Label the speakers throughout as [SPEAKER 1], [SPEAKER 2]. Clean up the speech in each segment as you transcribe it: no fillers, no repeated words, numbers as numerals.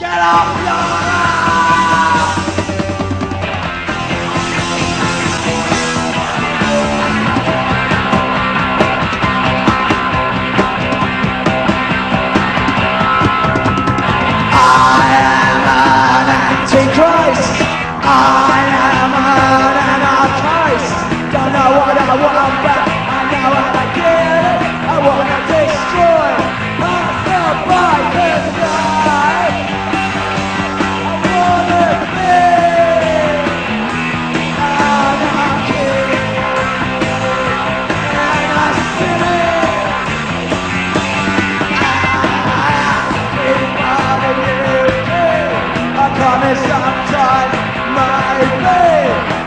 [SPEAKER 1] Get off your ass! I am an antichrist. I am an anarchist. Don't know what I want, but I know what I get. I want to destroy by this night. I wanna be anarchy and I spin it. I promise sometime, maybe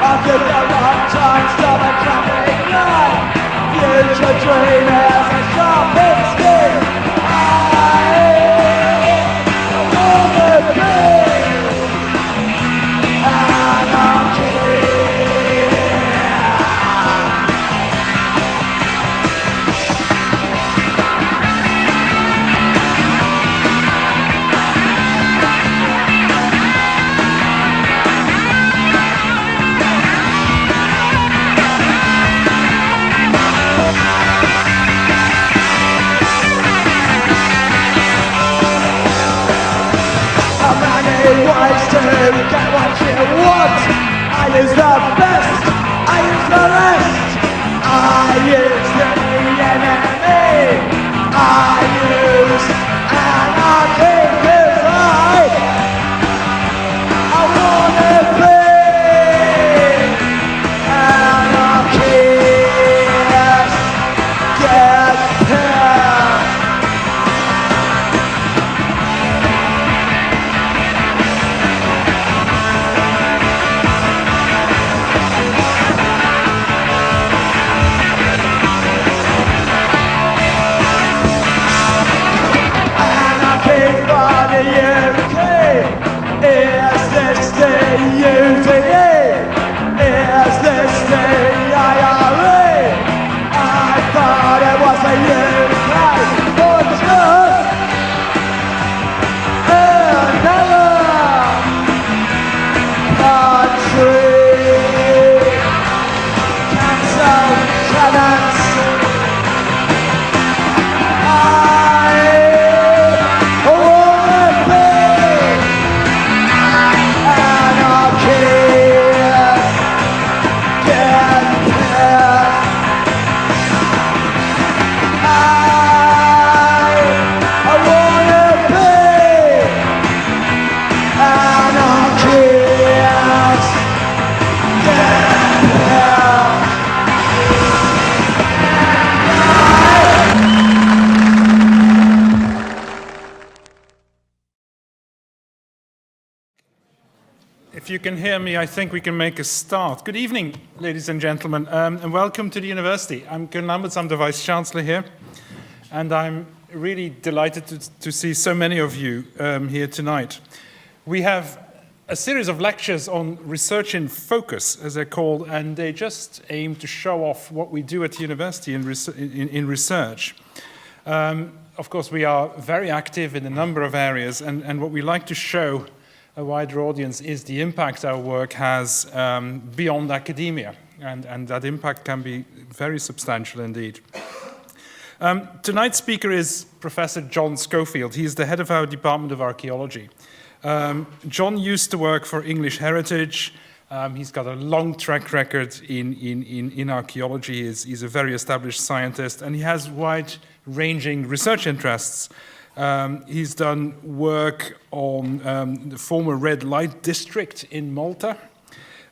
[SPEAKER 1] after the long time, stop a traffic light. Future dreamers and shopping schemes. Ways to get what you want. I use the best, I use the rest. I use the enemy. I use anarchy because I wanna be anarchist. Get here. Is this the UDE? Is this the IRA? I thought it was the UK. But just another country. Cancel tenants.
[SPEAKER 2] If you can hear me, I think we can make a start. Good evening, ladies and gentlemen, and welcome to the university. I'm Gunn Lamberts, I'm the Vice-Chancellor here, and I'm really delighted to see so many of you here tonight. We have a series of lectures on research in focus, as they're called, and they just aim to show off what we do at the university in research. Of course, we are very active in a number of areas, and what we like to show a wider audience is the impact our work has beyond academia, and that impact can be very substantial indeed. Tonight's speaker is Professor John Schofield. He is the head of our Department of Archaeology. John used to work for English Heritage. He's got a long track record in archaeology. He's a very established scientist, and he has wide-ranging research interests. He's done work on the former red light district in Malta.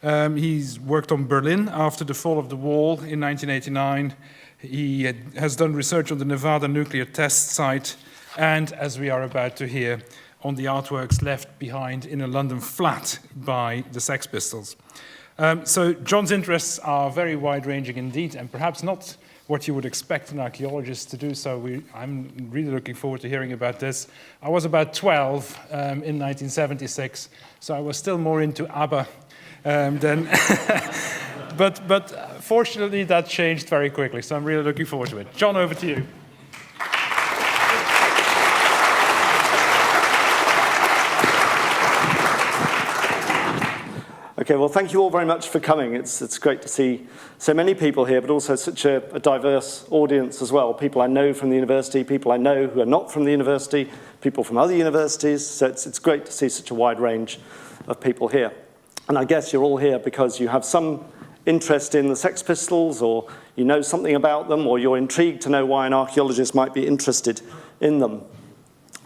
[SPEAKER 2] He's worked on Berlin after the fall of the wall in 1989. He has done research on the Nevada nuclear test site, and, as we are about to hear, on the artworks left behind in a London flat by the Sex Pistols. So John's interests are very wide-ranging indeed, and perhaps not what you would expect an archaeologist to do, so I'm really looking forward to hearing about this. I was about 12 in 1976, so I was still more into ABBA than... but fortunately that changed very quickly, so I'm really looking forward to it. John, over to you.
[SPEAKER 3] Okay, well, thank you all very much for coming. It's great to see so many people here, but also such a diverse audience as well. People I know from the university, people I know who are not from the university, people from other universities. So it's great to see such a wide range of people here. And I guess you're all here because you have some interest in the Sex Pistols, or you know something about them, or you're intrigued to know why an archaeologist might be interested in them.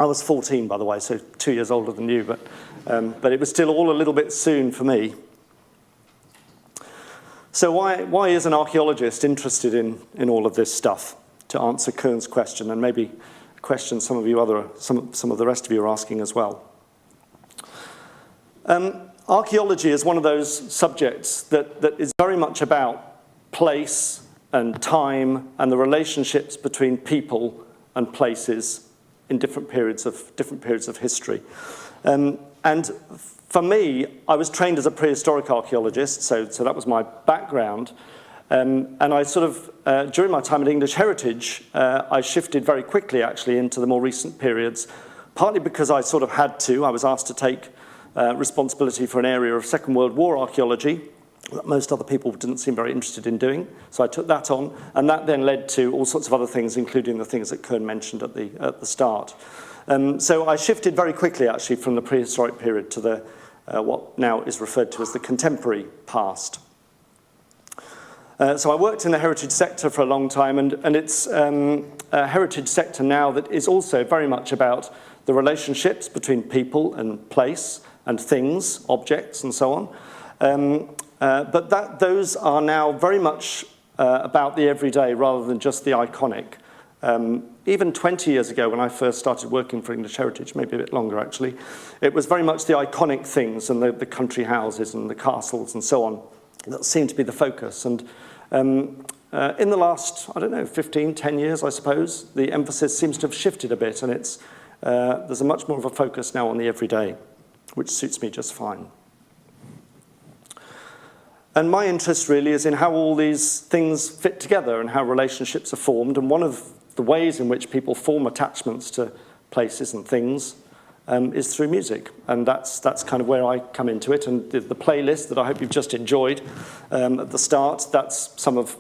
[SPEAKER 3] I was 14, by the way, so 2 years older than you, but it was still all a little bit soon for me. So why is an archaeologist interested in all of this stuff? To answer Kern's question, and maybe a question some of the rest of you are asking as well. Archaeology is one of those subjects that is very much about place and time and the relationships between people and places in different periods of history. And for me, I was trained as a prehistoric archaeologist, so that was my background. And I sort of, during my time at English Heritage, I shifted very quickly actually into the more recent periods, partly because I sort of had to. I was asked to take responsibility for an area of Second World War archaeology that most other people didn't seem very interested in doing. So I took that on, and that then led to all sorts of other things, including the things that Kern mentioned at the start. So I shifted very quickly, actually, from the prehistoric period to the what now is referred to as the contemporary past. So I worked in the heritage sector for a long time, and it's a heritage sector now that is also very much about the relationships between people and place and things, objects, and so on. But those are now very much about the everyday rather than just the iconic. Even 20 years ago, when I first started working for English Heritage, maybe a bit longer actually, it was very much the iconic things and the country houses and the castles and so on that seemed to be the focus. And in the last, I don't know, 15, 10 years, I suppose, the emphasis seems to have shifted a bit, and there's a much more of a focus now on the everyday, which suits me just fine. And my interest really is in how all these things fit together and how relationships are formed. And one of the ways in which people form attachments to places and things is through music. And that's kind of where I come into it. And the playlist that I hope you've just enjoyed at the start, that's some of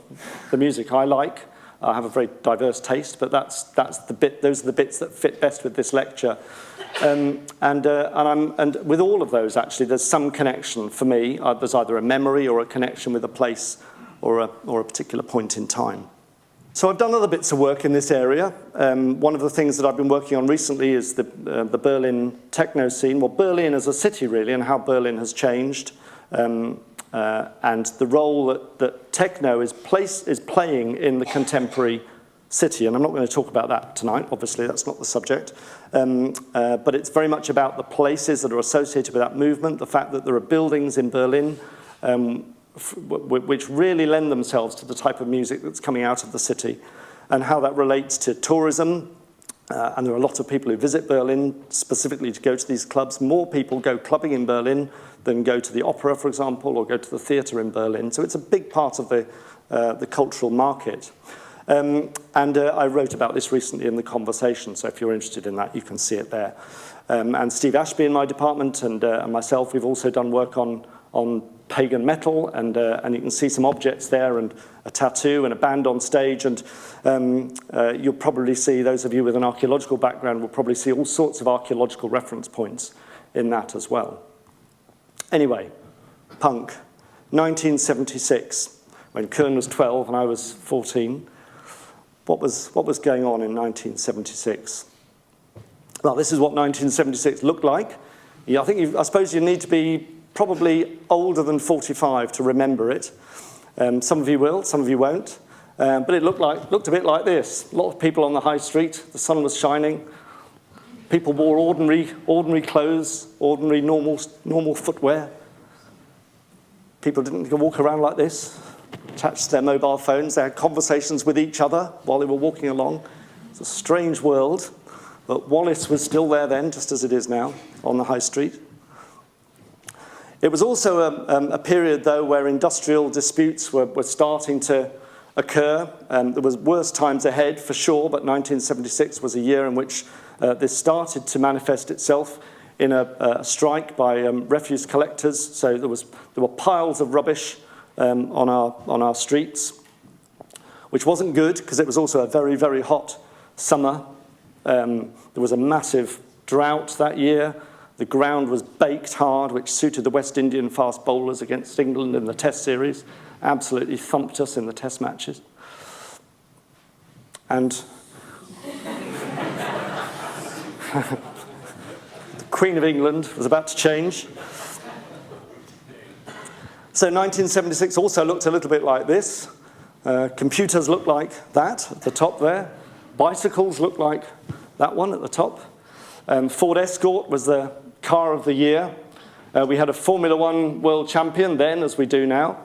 [SPEAKER 3] the music I like. I have a very diverse taste, but those are the bits that fit best with this lecture. And with all of those, actually, there's some connection for me. There's either a memory or a connection with a place or a particular point in time. So I've done other bits of work in this area. One of the things that I've been working on recently is the Berlin techno scene. Well, Berlin as a city, really, and how Berlin has changed. And the role that techno is playing in the contemporary city. And I'm not going to talk about that tonight, obviously, that's not the subject. But it's very much about the places that are associated with that movement, the fact that there are buildings in Berlin which really lend themselves to the type of music that's coming out of the city, and how that relates to tourism. And there are a lot of people who visit Berlin specifically to go to these clubs. More people go clubbing in Berlin than go to the opera, for example, or go to the theatre in Berlin. So it's a big part of the cultural market. And I wrote about this recently in The Conversation, so if you're interested in that, you can see it there. And Steve Ashby in my department and myself, we've also done work on pagan metal, and you can see some objects there, and a tattoo and a band on stage, and you'll probably see, those of you with an archaeological background will probably see all sorts of archaeological reference points in that as well. Anyway, punk, 1976, when Kern was 12 and I was 14. What was going on in 1976? Well, this is what 1976 looked like. Yeah, I suppose you need to be probably older than 45 to remember it. Some of you will, some of you won't. But it looked a bit like this. A lot of people on the high street, the sun was shining. People wore ordinary clothes, ordinary normal footwear. People didn't walk around like this, attached to their mobile phones. They had conversations with each other while they were walking along. It's a strange world, but Wallace was still there then, just as it is now, on the high street. It was also a period, though, where industrial disputes were starting to occur. There was worse times ahead, for sure, but 1976 was a year in which this started to manifest itself in a strike by refuse collectors. So there were piles of rubbish on our streets, which wasn't good because it was also a very, very hot summer. There was a massive drought that year. The ground was baked hard, which suited the West Indian fast bowlers against England in the Test series. Absolutely thumped us in the Test matches. And the Queen of England was about to change. So 1976 also looked a little bit like this. Computers looked like that at the top there. Bicycles looked like that one at the top. Ford Escort was the car of the year. We had a Formula One world champion then, as we do now.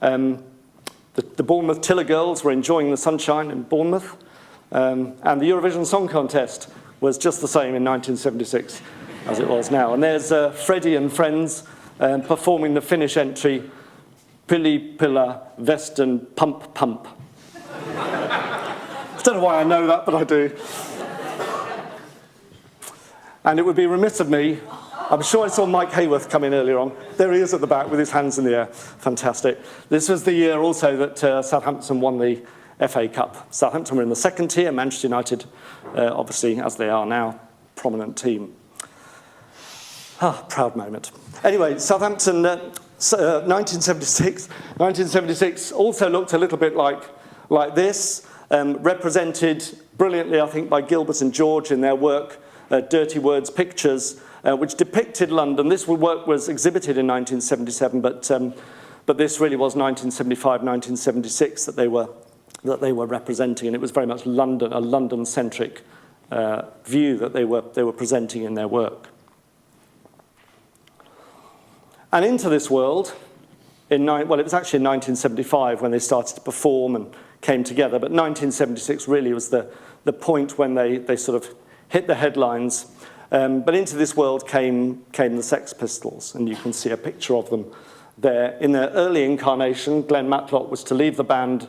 [SPEAKER 3] The Bournemouth Tiller girls were enjoying the sunshine in Bournemouth. And the Eurovision Song Contest was just the same in 1976 as it was now. And there's Freddie and friends performing the Finnish entry, Pilli Pilla Western Pump Pump. I don't know why I know that, but I do. And it would be remiss of me, I'm sure I saw Mike Hayworth come in earlier on. There he is at the back with his hands in the air. Fantastic. This was the year also that Southampton won the FA Cup. Southampton were in the second tier, Manchester United, obviously, as they are now, prominent team. Proud moment. Anyway, Southampton, 1976 also looked a little bit like this, represented brilliantly, I think, by Gilbert and George in their work, Dirty Words Pictures, which depicted London. This work was exhibited in 1977, but this really was 1975, 1976 that they were representing, and it was very much London, a London-centric view that they were presenting in their work. And into this world, it was actually in 1975 when they started to perform and came together, but 1976 really was the point when they sort of hit the headlines. But into this world came the Sex Pistols, and you can see a picture of them there. In their early incarnation, Glenn Matlock was to leave the band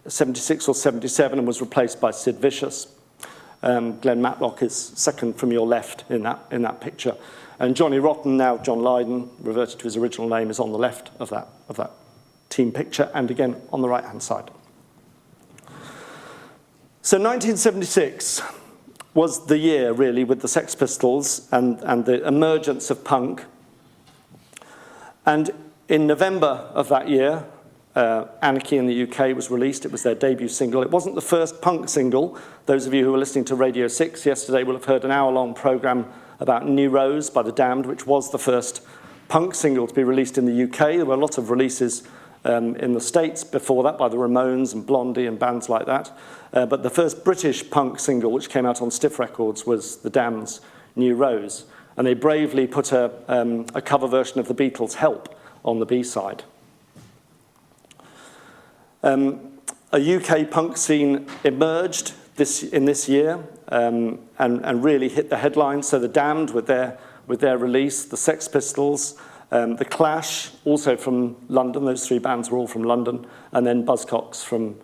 [SPEAKER 3] 76 or 77 and was replaced by Sid Vicious. Glenn Matlock is second from your left in that picture. And Johnny Rotten, now John Lydon, reverted to his original name, is on the left of that team picture, and again on the right-hand side. So 1976 was the year, really, with the Sex Pistols and the emergence of punk. And in November of that year, Anarchy in the UK was released. It was their debut single. It wasn't the first punk single. Those of you who were listening to Radio 6 yesterday will have heard an hour-long programme about New Rose by The Damned, which was the first punk single to be released in the UK. There were a lot of releases in the States before that by the Ramones and Blondie and bands like that. But the first British punk single, which came out on Stiff Records, was The Damned's New Rose. And they bravely put a cover version of the Beatles' Help on the B-side. A UK punk scene emerged in this year and really hit the headlines. So The Damned with their release, the Sex Pistols, the Clash, also from London. Those three bands were all from London, and then Buzzcocks from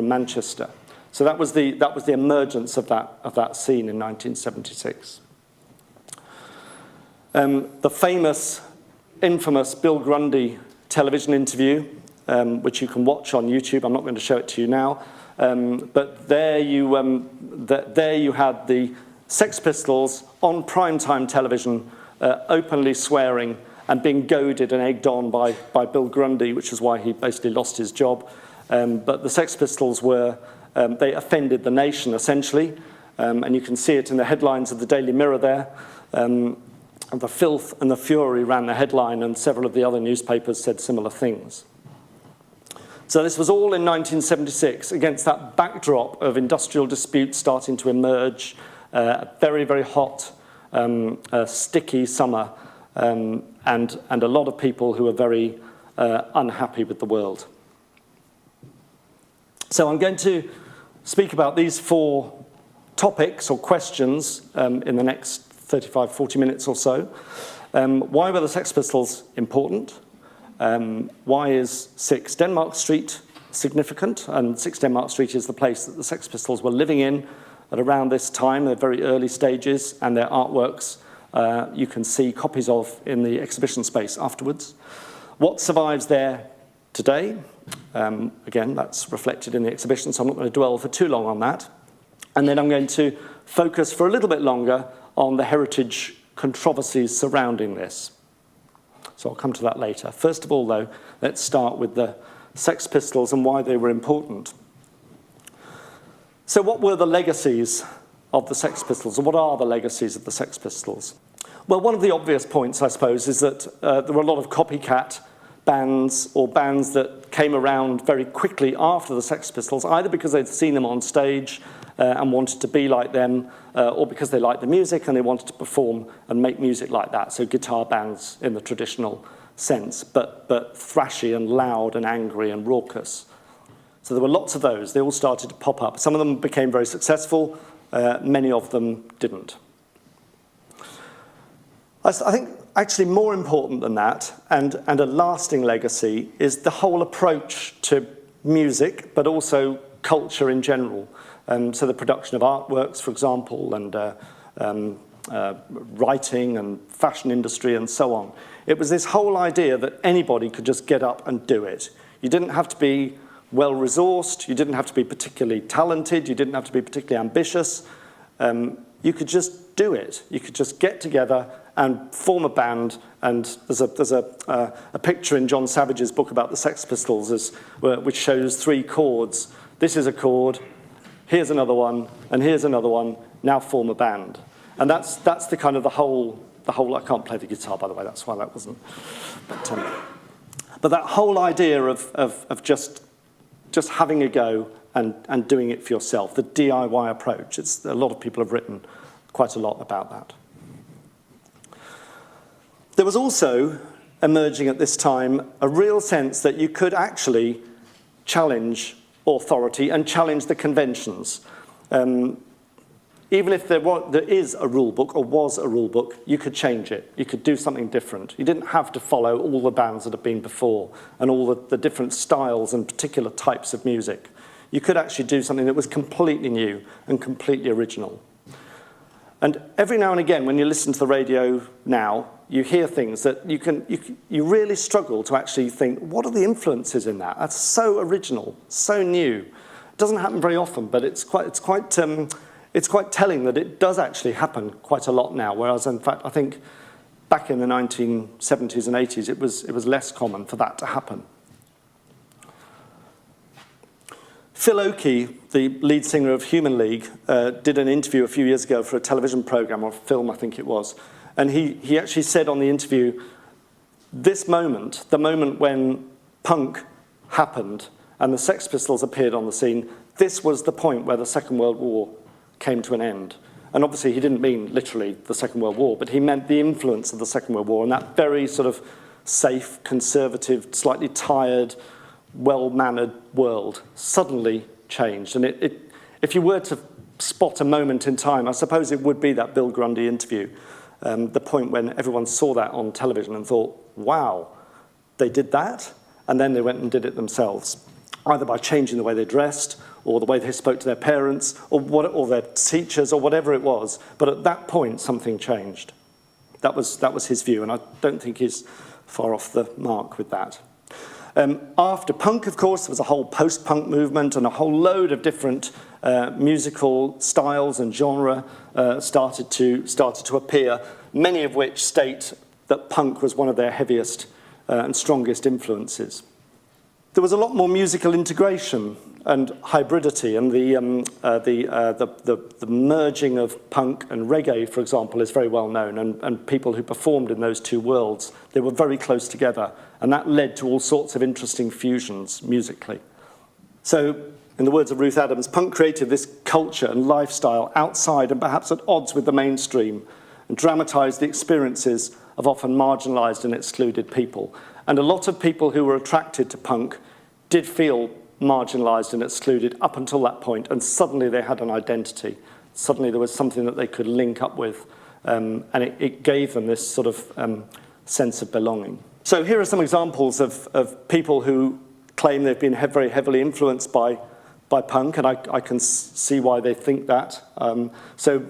[SPEAKER 3] Manchester. So that was the emergence of that scene in 1976. The infamous Bill Grundy television interview, which you can watch on YouTube. I'm not going to show it to you now. But there you had the Sex Pistols on primetime television, openly swearing and being goaded and egged on by Bill Grundy, which is why he basically lost his job. But the Sex Pistols they offended the nation, essentially. And you can see it in the headlines of the Daily Mirror there. The filth and the fury ran the headline, and several of the other newspapers said similar things. So this was all in 1976 against that backdrop of industrial disputes starting to emerge, a very, very hot, sticky summer, and a lot of people who are very unhappy with the world. So I'm going to speak about these four topics or questions in the next 35, 40 minutes or so. Why were the Sex Pistols important? Why is 6 Denmark Street significant? And 6 Denmark Street is the place that the Sex Pistols were living in at around this time, their very early stages, and their artworks you can see copies of in the exhibition space afterwards. What survives there today, again, that's reflected in the exhibition, so I'm not going to dwell for too long on that. And then I'm going to focus for a little bit longer on the heritage controversies surrounding this. So I'll come to that later. First of all, though, let's start with the Sex Pistols and why they were important. So what were the legacies of the Sex Pistols, or what are the legacies of the Sex Pistols? Well, one of the obvious points, I suppose, is that there were a lot of copycat bands or bands that came around very quickly after the Sex Pistols, either because they'd seen them on stage and wanted to be like them, or because they liked the music and they wanted to perform and make music like that. So guitar bands in the traditional sense, but thrashy and loud and angry and raucous. So there were lots of those. They all started to pop up. Some of them became very successful. Many of them didn't. I think actually more important than that, and a lasting legacy, is the whole approach to music, but also culture in general. So the production of artworks, for example, and writing and fashion industry and so on. It was this whole idea that anybody could just get up and do it. You didn't have to be well-resourced, you didn't have to be particularly talented, you didn't have to be particularly ambitious. You could just do it. You could just get together and form a band, and there's a picture in John Savage's book about the Sex Pistols which shows 3 chords. This is a chord, here's another one, and here's another one. Now form a band. And that's the kind of the whole. I can't play the guitar, by the way. That's why that wasn't. But that whole idea of just having a go and doing it for yourself, the DIY approach. A lot of people have written quite a lot about that. There was also emerging at this time a real sense that you could actually challenge authority and challenge the conventions. Even if there is a rule book or was a rule book, you could change it. You could do something different. You didn't have to follow all the bands that had been before and all the different styles and particular types of music. You could actually do something that was completely new and completely original. And every now and again, when you listen to the radio now, you hear things that you really struggle to actually think, what are the influences in that? That's so original, so new. It doesn't happen very often, but it's quite telling that it does actually happen quite a lot now, whereas in fact I think back in the 1970s and 80s it was less common for that to happen. Phil Oakey, the lead singer of Human League, did an interview a few years ago for a television program or film, I think it was, and he actually said on the interview, this moment, the moment when punk happened and the Sex Pistols appeared on the scene, this was the point where the Second World War came to an end. And obviously he didn't mean literally the Second World War, but he meant the influence of the Second World War and that very sort of safe, conservative, slightly tired, well-mannered world suddenly changed. And if you were to spot a moment in time, I suppose it would be that Bill Grundy interview, the point when everyone saw that on television and thought, wow, they did that? And then they went and did it themselves, either by changing the way they dressed, or the way they spoke to their parents, or their teachers, or whatever it was. But at that point, something changed. That was his view, and I don't think he's far off the mark with that. After punk, of course, there was a whole post-punk movement, and a whole load of different musical styles and genre started to appear, many of which state that punk was one of their heaviest and strongest influences. There was a lot more musical integration and hybridity, and the merging of punk and reggae, for example, is very well known, and people who performed in those two worlds, they were very close together, and that led to all sorts of interesting fusions musically. So, in the words of Ruth Adams, punk created this culture and lifestyle outside and perhaps at odds with the mainstream, and dramatized the experiences of often marginalized and excluded people. And a lot of people who were attracted to punk did feel marginalized and excluded up until that point, and suddenly they had an identity. Suddenly there was something that they could link up with, and it gave them this sort of sense of belonging. So here are some examples of people who claim they've been very heavily influenced by punk, and I can see why they think that. So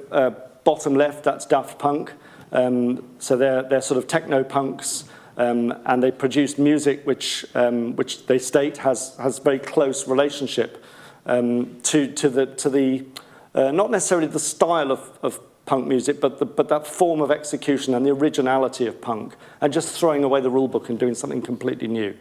[SPEAKER 3] bottom left, that's Daft Punk. So they're sort of techno-punks, and they produce music which they state has very close relationship to the not necessarily the style of punk music, but that form of execution and the originality of punk, and just throwing away the rule book and doing something completely new.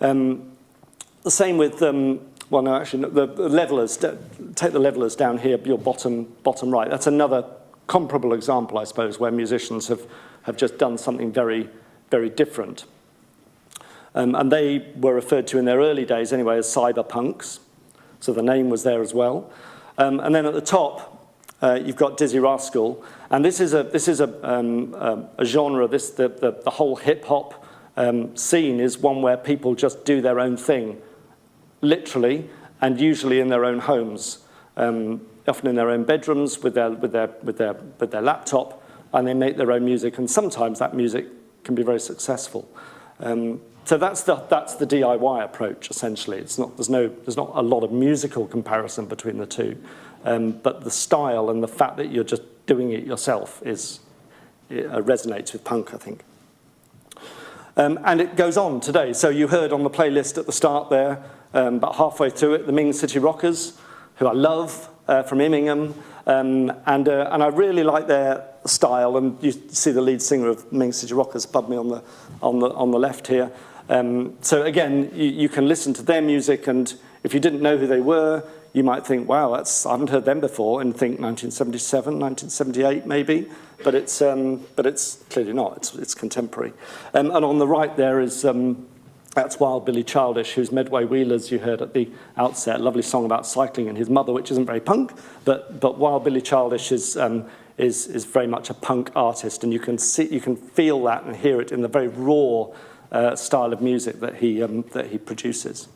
[SPEAKER 3] The same with, well, no, actually, the levelers. Take the levelers down here, your bottom right. That's another comparable example, I suppose, where musicians have just done something very, very different. And they were referred to in their early days anyway as cyberpunks, so the name was there as well. And then at the top, you've got Dizzy Rascal, and this is a genre. The whole hip hop scene is one where people just do their own thing, literally, and usually in their own homes, often in their own bedrooms with their laptop, and they make their own music, and sometimes that music can be very successful. So that's the DIY approach, essentially. There's not a lot of musical comparison between the two, but the style and the fact that you're just doing it yourself resonates with punk, I think. And it goes on today. So you heard on the playlist at the start there, about halfway through it, the Ming City Rockers, who I love, from Immingham, and I really like their style. And you see the lead singer of Ming City Rockers above me on the left here. So again, you can listen to their music, and if you didn't know who they were, you might think, wow, I haven't heard them before, and think 1977, 1978 maybe, but it's clearly not. It's contemporary. And on the right there is that's Wild Billy Childish, who's Medway Wheelers you heard at the outset. Lovely song about cycling and his mother, which isn't very punk, but Wild Billy Childish is very much a punk artist, and you can feel that and hear it in the very raw style of music that he produces,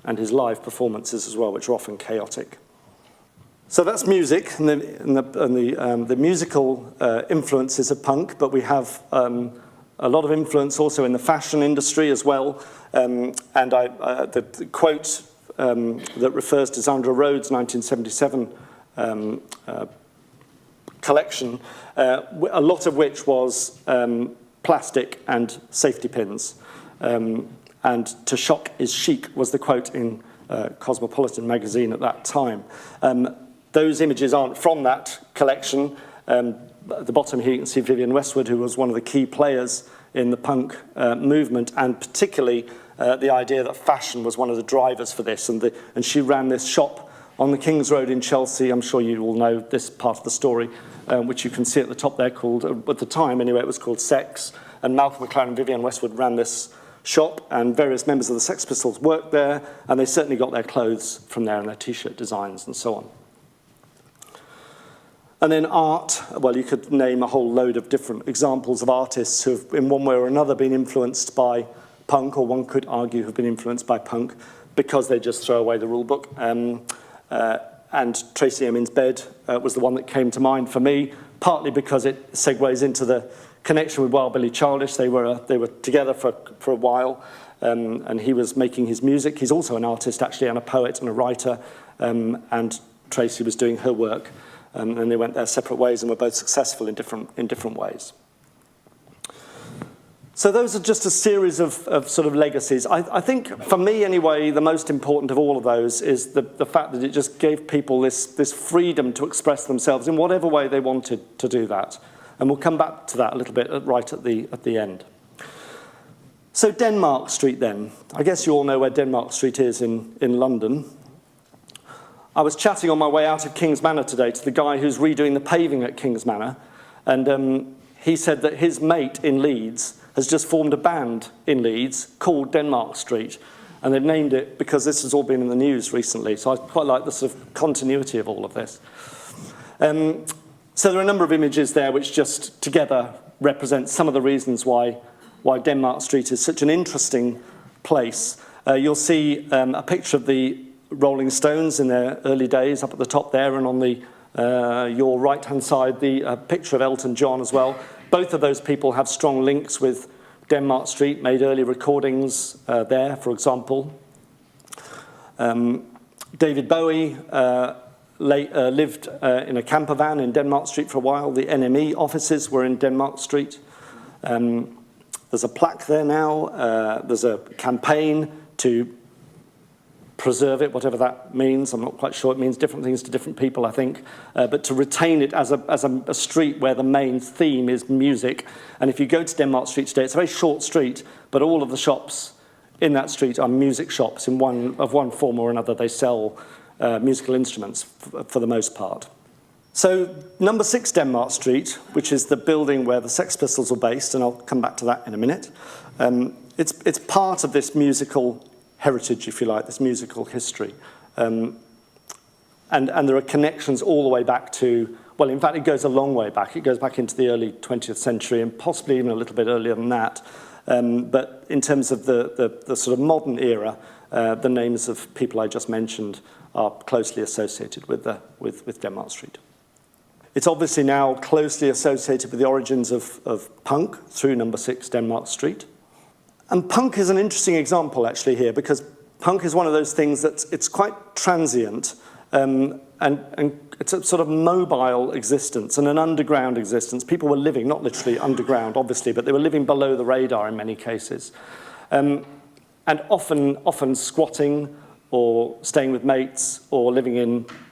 [SPEAKER 3] and his live performances as well, which are often chaotic. So that's music and the musical influences of punk, but we have a lot of influence also in the fashion industry as well. And the quote that refers to Zandra Rhodes' 1977 collection, a lot of which was plastic and safety pins. And to shock is chic was the quote in Cosmopolitan magazine at that time. Those images aren't from that collection. At the bottom here you can see Vivienne Westwood, who was one of the key players in the punk movement, and particularly the idea that fashion was one of the drivers for this. And she ran this shop on the King's Road in Chelsea. I'm sure you all know this part of the story, which you can see at the top there, called, at the time anyway, it was called Sex. And Malcolm McLaren and Vivienne Westwood ran this shop, and various members of the Sex Pistols worked there, and they certainly got their clothes from there and their T-shirt designs and so on. And then art, well, you could name a whole load of different examples of artists who have, in one way or another, been influenced by punk, or one could argue have been influenced by punk, because they just throw away the rule book. And Tracy Emin's Bed was the one that came to mind for me, partly because it segues into the connection with Wild Billy Childish. They were together for a while, and he was making his music. He's also an artist, actually, and a poet and a writer, and Tracy was doing her work. And they went their separate ways and were both successful in different ways. So those are just a series of sort of legacies. I think, for me anyway, the most important of all of those is the fact that it just gave people this freedom to express themselves in whatever way they wanted to do that. And we'll come back to that a little bit right at the end. So Denmark Street then. I guess you all know where Denmark Street is in London. I was chatting on my way out of King's Manor today to the guy who's redoing the paving at King's Manor, and he said that his mate in Leeds has just formed a band in Leeds called Denmark Street, and they've named it because this has all been in the news recently, so I quite like the sort of continuity of all of this. So there are a number of images there which just together represent some of the reasons why Denmark Street is such an interesting place. You'll see a picture of the Rolling Stones in their early days up at the top there, and on your right-hand side, the picture of Elton John as well. Both of those people have strong links with Denmark Street, made early recordings there, for example. David Bowie lived in a camper van in Denmark Street for a while. The NME offices were in Denmark Street. There's a plaque there now. There's a campaign to preserve it, whatever that means. I'm not quite sure. It means different things to different people, I think. But to retain it as a street where the main theme is music. And if you go to Denmark Street today, it's a very short street, but all of the shops in that street are music shops in one form or another. They sell musical instruments for the most part. So number 6 Denmark Street, which is the building where the Sex Pistols were based, and I'll come back to that in a minute, it's part of this musical heritage, if you like, this musical history. And there are connections all the way back to, well, in fact, it goes a long way back. It goes back into the early 20th century and possibly even a little bit earlier than that. But in terms of the sort of modern era, the names of people I just mentioned are closely associated with Denmark Street. It's obviously now closely associated with the origins of punk through number 6 Denmark Street. And punk is an interesting example actually here, because punk is one of those things it's quite transient, and it's a sort of mobile existence and an underground existence. People were living, not literally underground obviously, but they were living below the radar in many cases. And often squatting or staying with mates or living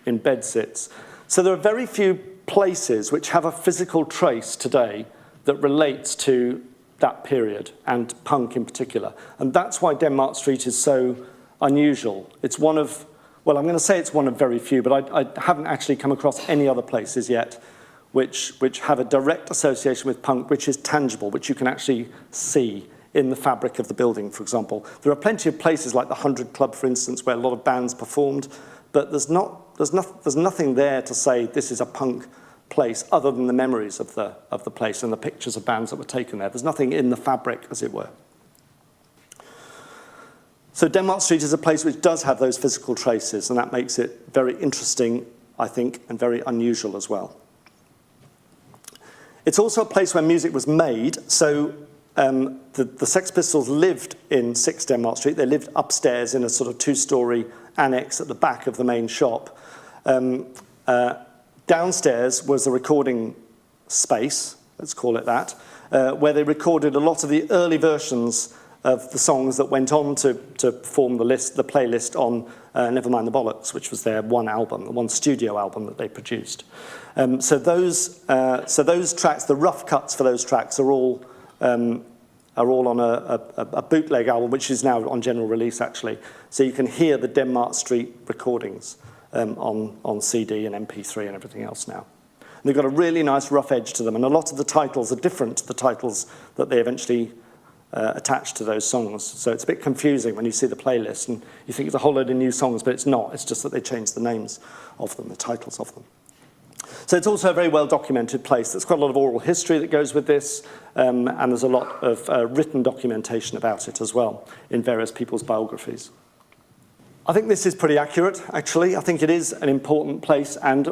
[SPEAKER 3] in bedsits. So there are very few places which have a physical trace today that relates to that period, and punk in particular. And that's why Denmark Street is so unusual. It's one of, well, I'm going to say it's one of very few, but I haven't actually come across any other places yet which have a direct association with punk, which is tangible, which you can actually see in the fabric of the building, for example. There are plenty of places like the 100 Club, for instance, where a lot of bands performed, but there's nothing there to say this is a punk place other than the memories of the place and the pictures of bands that were taken there. There's nothing in the fabric, as it were. So Denmark Street is a place which does have those physical traces, and that makes it very interesting, I think, and very unusual as well. It's also a place where music was made. So the Sex Pistols lived in 6 Denmark Street. They lived upstairs in a sort of 2-story annex at the back of the main shop. Downstairs was a recording space, let's call it that, where they recorded a lot of the early versions of the songs that went on to form the playlist on Nevermind the Bollocks, which was their one studio album that they produced. So those tracks, the rough cuts for those tracks, are all on a bootleg album, which is now on general release, actually. So you can hear the Denmark Street recordings on CD and MP3 and everything else now. And they've got a really nice rough edge to them, and a lot of the titles are different to the titles that they eventually attached to those songs. So it's a bit confusing when you see the playlist and you think it's a whole load of new songs, but it's not. It's just that they changed the names of them, the titles of them. So it's also a very well-documented place. There's quite a lot of oral history that goes with this, and there's a lot of written documentation about it as well in various people's biographies. I think this is pretty accurate, actually. I think it is an important place, and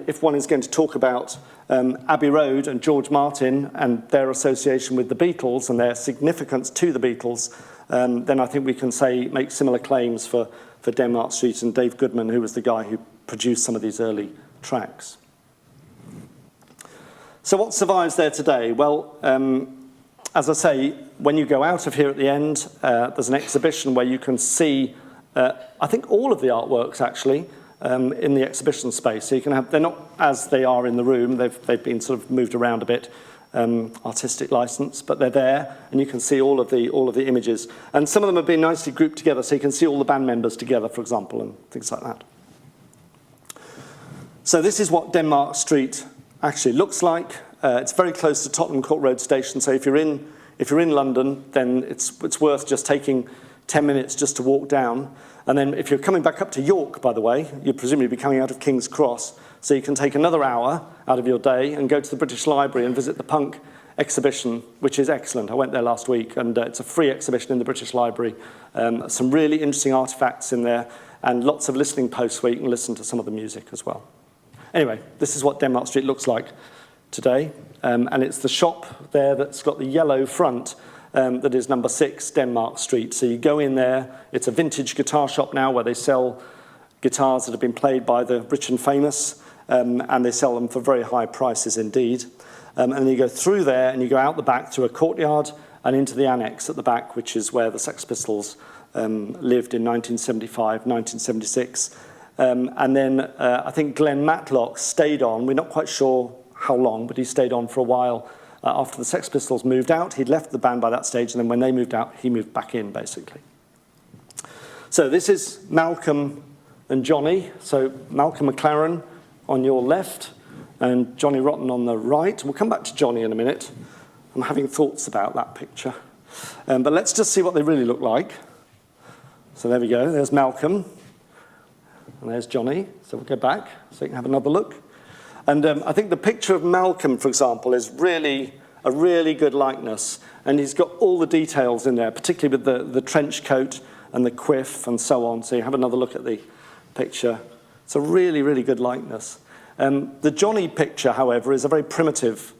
[SPEAKER 3] if one is going to talk about Abbey Road and George Martin and their association with the Beatles and their significance to the Beatles, then I think we can make similar claims for Denmark Street and Dave Goodman, who was the guy who produced some of these early tracks. So what survives there today? Well, as I say, when you go out of here at the end, there's an exhibition where you can see I think all of the artworks actually in the exhibition space. So you can they're not as they are in the room. They've been sort of moved around a bit, artistic license, but they're there, and you can see all of the images. And some of them have been nicely grouped together, so you can see all the band members together, for example, and things like that. So this is what Denmark Street actually looks like. It's very close to Tottenham Court Road Station. So if you're in London, then it's worth just taking 10 minutes just to walk down. And then if you're coming back up to York, by the way, you'd presumably be coming out of King's Cross, so you can take another hour out of your day and go to the British Library and visit the punk exhibition, which is excellent. I went there last week, and it's a free exhibition in the British Library. Some really interesting artifacts in there, and lots of listening posts where you can listen to some of the music as well. Anyway, this is what Denmark Street looks like today, and it's the shop there that's got the yellow front. That is number 6 Denmark Street. So you go in there, it's a vintage guitar shop now where they sell guitars that have been played by the rich and famous, and they sell them for very high prices indeed. And then you go through there and you go out the back through a courtyard and into the annex at the back, which is where the Sex Pistols lived in 1975, 1976. And then I think Glenn Matlock stayed on. We're not quite sure how long, but he stayed on for a while after the Sex Pistols moved out. He'd left the band by that stage, and then when they moved out, he moved back in, basically. So this is Malcolm and Johnny. So Malcolm McLaren on your left, and Johnny Rotten on the right. We'll come back to Johnny in a minute. I'm having thoughts about that picture. But let's just see what they really look like. So there we go. There's Malcolm. And there's Johnny. So we'll go back so you can have another look. And I think the picture of Malcolm, for example, is really a really good likeness. And he's got all the details in there, particularly with the trench coat and the quiff and so on. So you have another look at the picture. It's a really, really good likeness. The Johnny picture, however, is a very primitive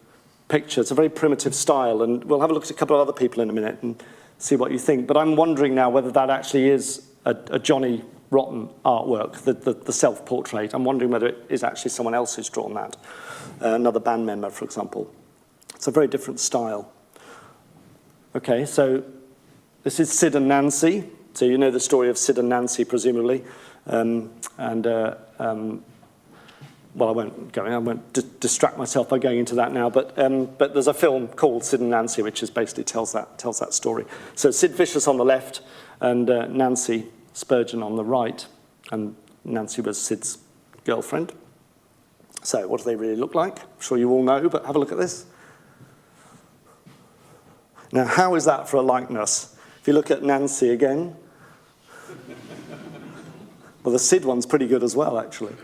[SPEAKER 3] picture. It's a very primitive style. And we'll have a look at a couple of other people in a minute and see what you think. But I'm wondering now whether that actually is a Johnny Rotten artwork, the self-portrait. I'm wondering whether it is actually someone else who's drawn that. Another band member, for example. It's a very different style. Okay, so this is Sid and Nancy. So you know the story of Sid and Nancy, presumably. Well, I won't distract myself by going into that now, but there's a film called Sid and Nancy, which is basically tells that story. So Sid Vicious on the left, and Nancy Spurgeon on the right, and Nancy was Sid's girlfriend. So what do they really look like? I'm sure you all know, but have a look at this. Now, how is that for a likeness? If you look at Nancy again, well, the Sid one's pretty good as well, actually.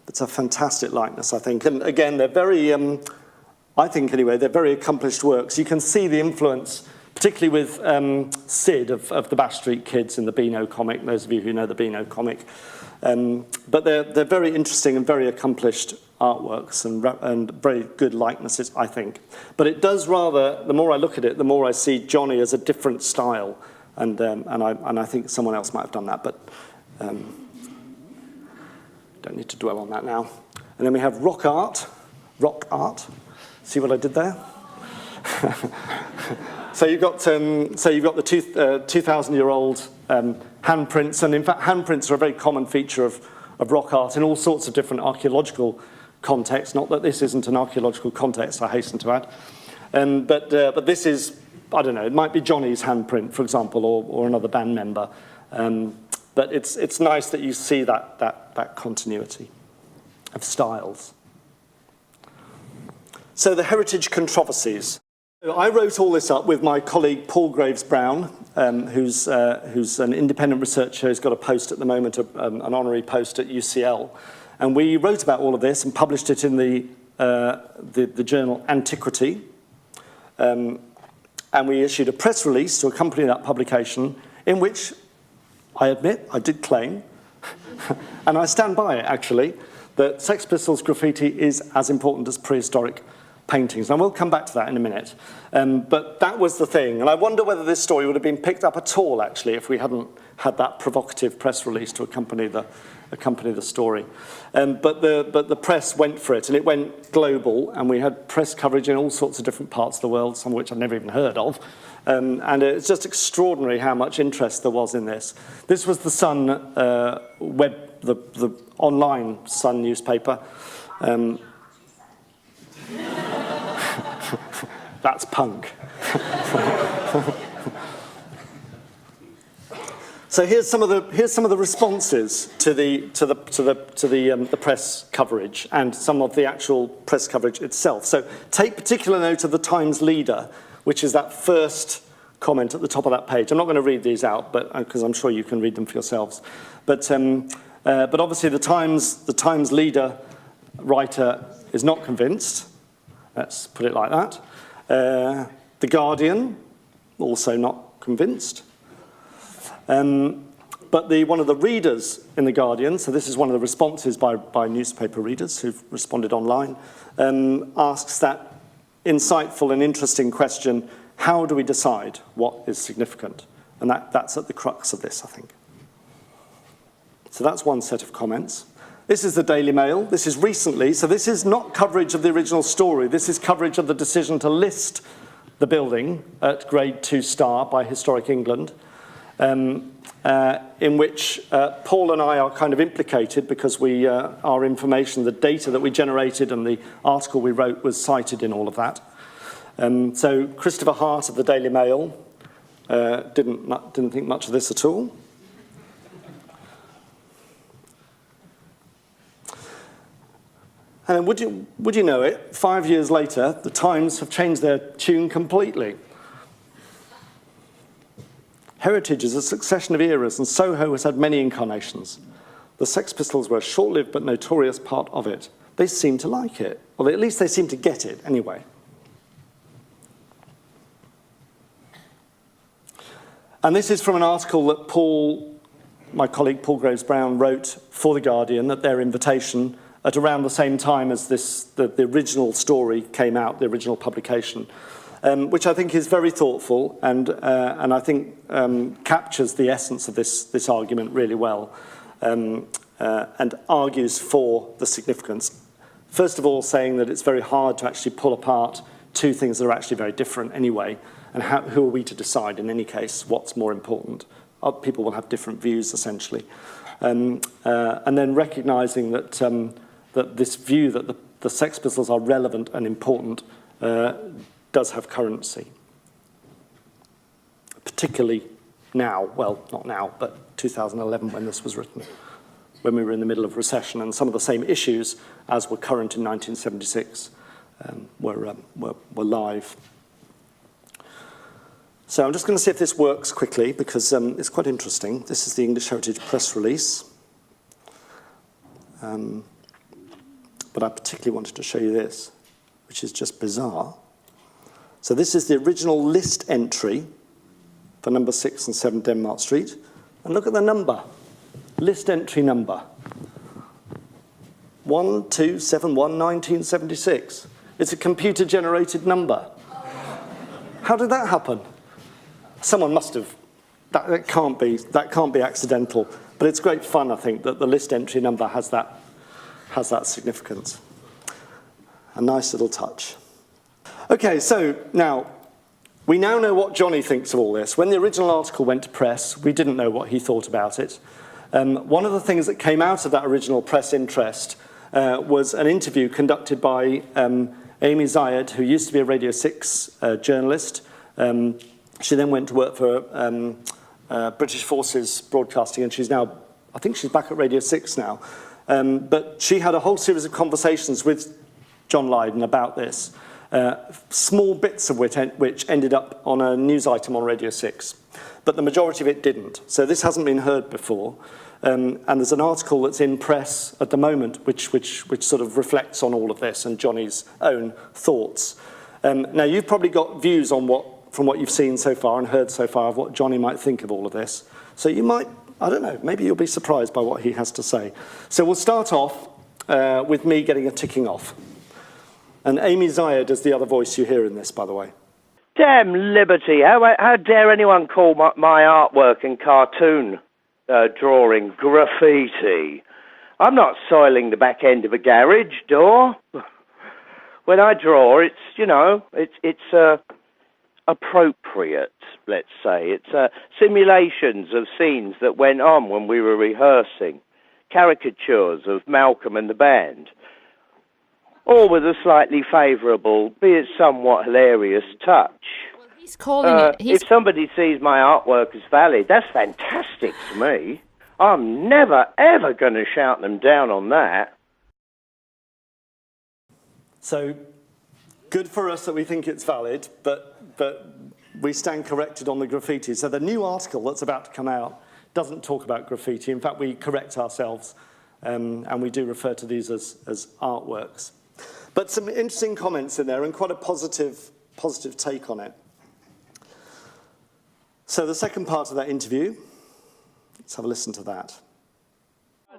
[SPEAKER 3] It's a fantastic likeness, I think. And again, they're very, I think anyway, they're very accomplished works. You can see the influence, particularly with Sid of the Bash Street Kids in the Beano comic, those of you who know the Beano comic. But they're very interesting and very accomplished artworks and very good likenesses, I think. But it does rather, the more I look at it, the more I see Johnny as a different style. And I think someone else might have done that, but don't need to dwell on that now. And then we have rock art. See what I did there? So you've got the 2,000-year-old handprints, and in fact, handprints are a very common feature of rock art in all sorts of different archaeological contexts. Not that this isn't an archaeological context, I hasten to add. But this is, I don't know, it might be Johnny's handprint, for example, or another band member. But it's nice that you see that continuity of styles. So the heritage controversies. I wrote all this up with my colleague Paul Graves-Brown, who's an independent researcher who's got a post at the moment, an honorary post at UCL. And we wrote about all of this and published it in the journal Antiquity. And we issued a press release to accompany that publication in which, I admit, I did claim, and I stand by it actually, that Sex Pistols graffiti is as important as prehistoric paintings. And we'll come back to that in a minute. But that was the thing. And I wonder whether this story would have been picked up at all, actually, if we hadn't had that provocative press release to accompany the story. But the press went for it, and it went global, and we had press coverage in all sorts of different parts of the world, some of which I've never even heard of. And it's just extraordinary how much interest there was in this. This was the Sun the online Sun newspaper. That's punk. So here's some of the responses to the press coverage and some of the actual press coverage itself. So take particular note of the Times leader, which is that first comment at the top of that page. I'm not going to read these out, but because I'm sure you can read them for yourselves. But obviously the Times leader writer is not convinced. Let's put it like that. The Guardian, also not convinced. But one of the readers in The Guardian, so this is one of the responses by newspaper readers who've responded online, asks that insightful and interesting question, how do we decide what is significant? And that's at the crux of this, I think. So that's one set of comments. This is the Daily Mail. This is recently. So this is not coverage of the original story. This is coverage of the decision to list the building at grade 2 star by Historic England, in which Paul and I are kind of implicated because our information, the data that we generated and the article we wrote was cited in all of that. So Christopher Hart of the Daily Mail didn't think much of this at all. And then would you know it, 5 years later, the Times have changed their tune completely. Heritage is a succession of eras, and Soho has had many incarnations. The Sex Pistols were a short-lived but notorious part of it. They seem to like it. Well, at least they seem to get it, anyway. And this is from an article that my colleague Paul Groves-Brown, wrote for The Guardian at their invitation at around the same time as the original story came out, the original publication, which I think is very thoughtful and I think captures the essence of this argument really well, and argues for the significance. First of all, saying that it's very hard to actually pull apart two things that are actually very different anyway, and who are we to decide in any case what's more important? People will have different views, essentially. And then recognising that that this view that the Sex Pistols are relevant and important does have currency. Particularly now, well, not now, but 2011 when this was written, when we were in the middle of recession, and some of the same issues as were current in 1976 were live. So I'm just going to see if this works quickly, because it's quite interesting. This is the English Heritage press release. But I particularly wanted to show you this, which is just bizarre. So this is the original list entry for number 6 and 7 Denmark Street. And look at the number, list entry number. 1271 1976. It's a computer-generated number. How did that happen? Someone must have. That can't be accidental. But it's great fun, I think, that the list entry number has that significance. A nice little touch. Okay, so now, we now know what Johnny thinks of all this. When the original article went to press, we didn't know what he thought about it. One of the things that came out of that original press interest was an interview conducted by Amy Zayed, who used to be a Radio 6 journalist. She then went to work for British Forces Broadcasting, and I think she's back at Radio 6 now. But she had a whole series of conversations with John Lydon about this, small bits of which ended up on a news item on Radio 6. But the majority of it didn't. So this hasn't been heard before. And there's an article that's in press at the moment which sort of reflects on all of this and Johnny's own thoughts. Now, you've probably got views on from what you've seen so far and heard so far of what Johnny might think of all of this. So you might, I don't know, maybe you'll be surprised by what he has to say. So we'll start off with me getting a ticking off. And Amy Zayed is the other voice you hear in this, by the way.
[SPEAKER 4] Damn liberty. How dare anyone call my artwork and cartoon drawing graffiti? I'm not soiling the back end of a garage door. When I draw, it's appropriate, let's say. It's simulations of scenes that went on when we were rehearsing, caricatures of Malcolm and the band, all with a slightly favourable, be it somewhat hilarious touch.
[SPEAKER 5] Well, he's calling it...
[SPEAKER 4] If somebody sees my artwork as valid, that's fantastic to me. I'm never, ever going to shout them down on that.
[SPEAKER 3] So, good for us that we think it's valid, but we stand corrected on the graffiti. So the new article that's about to come out doesn't talk about graffiti. In fact, we correct ourselves, and we do refer to these as artworks. But some interesting comments in there and quite a positive take on it. So the second part of that interview, let's have a listen to that.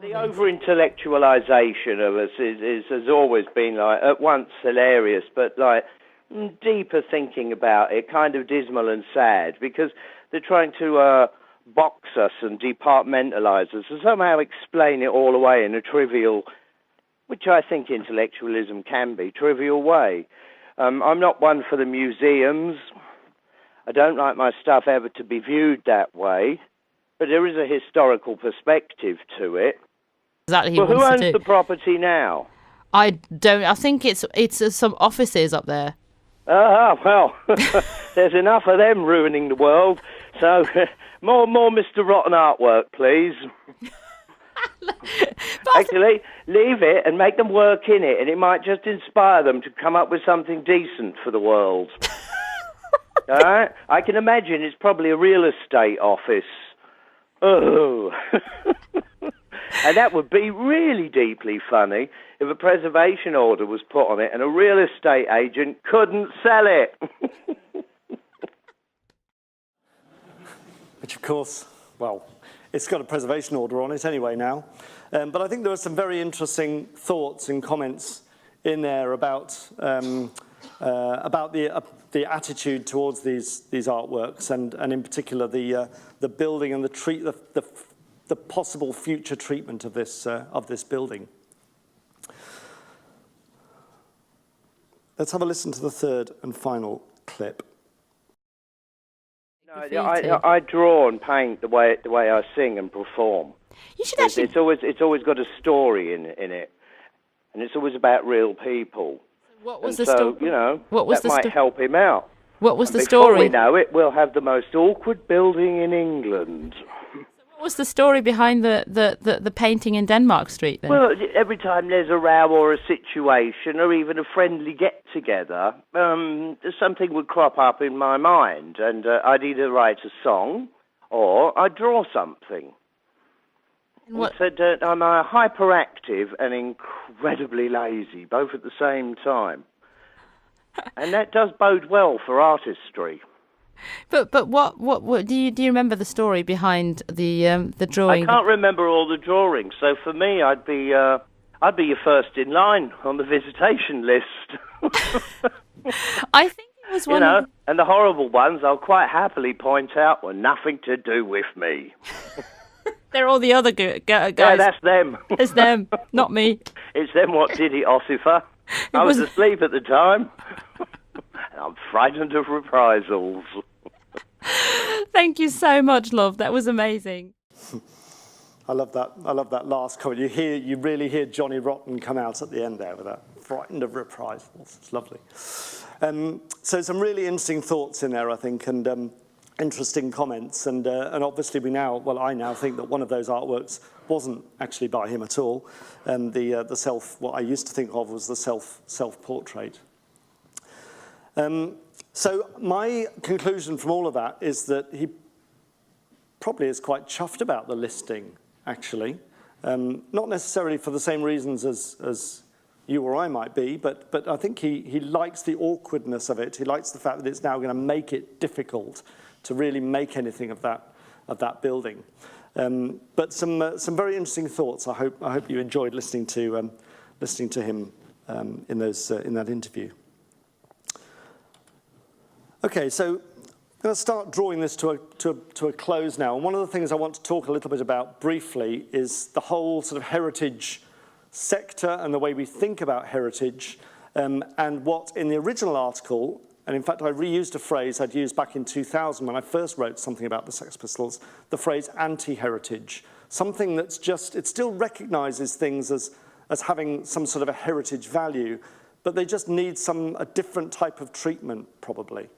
[SPEAKER 4] The over-intellectualisation of us has always been like at once hilarious, but like deeper thinking about it, kind of dismal and sad, because they're trying to box us and departmentalise us and somehow explain it all away in a trivial, which I think intellectualism can be, trivial way. I'm not one for the museums. I don't like my stuff ever to be viewed that way, but there is a historical perspective to it.
[SPEAKER 5] Exactly.
[SPEAKER 4] Well, who owns the property now?
[SPEAKER 5] I don't. I think it's some offices up there.
[SPEAKER 4] Ah, well, there's enough of them ruining the world. So, more Mr. Rotten artwork, please. Actually, leave it and make them work in it, and it might just inspire them to come up with something decent for the world. All right? I can imagine it's probably a real estate office. Oh. And that would be really deeply funny if a preservation order was put on it and a real estate agent couldn't sell it.
[SPEAKER 3] Which, of course, well, it's got a preservation order on it anyway now. But I think there are some very interesting thoughts and comments in there about the attitude towards these artworks, and in particular the building and the possible future treatment of this building. Let's have a listen to the third and final clip.
[SPEAKER 4] No, I draw and paint the way I sing and perform.
[SPEAKER 5] You should actually.
[SPEAKER 4] It's always got a story in it, and it's always about real people.
[SPEAKER 5] What was
[SPEAKER 4] and
[SPEAKER 5] the
[SPEAKER 4] so,
[SPEAKER 5] story?
[SPEAKER 4] you know,
[SPEAKER 5] what was
[SPEAKER 4] that might help him out.
[SPEAKER 5] What was
[SPEAKER 4] and
[SPEAKER 5] the
[SPEAKER 4] before
[SPEAKER 5] story?
[SPEAKER 4] we know it, we'll have the most awkward building in England.
[SPEAKER 5] What was the story behind the painting in Denmark Street then?
[SPEAKER 4] Well, every time there's a row or a situation or even a friendly get-together, something would crop up in my mind, and I'd either write a song or I'd draw something.
[SPEAKER 5] What?
[SPEAKER 4] So I'm hyperactive and incredibly lazy, both at the same time. And that does bode well for artistry.
[SPEAKER 5] But what do you remember the story behind the drawing?
[SPEAKER 4] I can't remember all the drawings, so for me, I'd be your first in line on the visitation list.
[SPEAKER 5] I think it was one.
[SPEAKER 4] And the horrible ones, I'll quite happily point out, were nothing to do with me.
[SPEAKER 5] They're all the other guys.
[SPEAKER 4] Yeah, that's them.
[SPEAKER 5] It's them, not me.
[SPEAKER 4] It's them what did it, Ossifer. I was asleep at the time. I'm frightened of reprisals.
[SPEAKER 5] Thank you so much, love. That was amazing.
[SPEAKER 3] I love that last comment. You really hear Johnny Rotten come out at the end there with that frightened of reprisals. It's lovely. So some really interesting thoughts in there, I think, and interesting comments. And obviously I now think that one of those artworks wasn't actually by him at all. And what I used to think of was the self-portrait. So my conclusion from all of that is that he probably is quite chuffed about the listing, actually. Not necessarily for the same reasons as you or I might be, but I think he likes the awkwardness of it. He likes the fact that it's now going to make it difficult to really make anything of that building. But some very interesting thoughts. I hope you enjoyed listening to him in that interview. Okay, so I'm going to start drawing this to a close now. And one of the things I want to talk a little bit about briefly is the whole sort of heritage sector and the way we think about heritage, and what in the original article, and in fact I reused a phrase I'd used back in 2000 when I first wrote something about the Sex Pistols, the phrase anti-heritage, something that's it still recognises things as having some sort of a heritage value, but they just need a different type of treatment probably.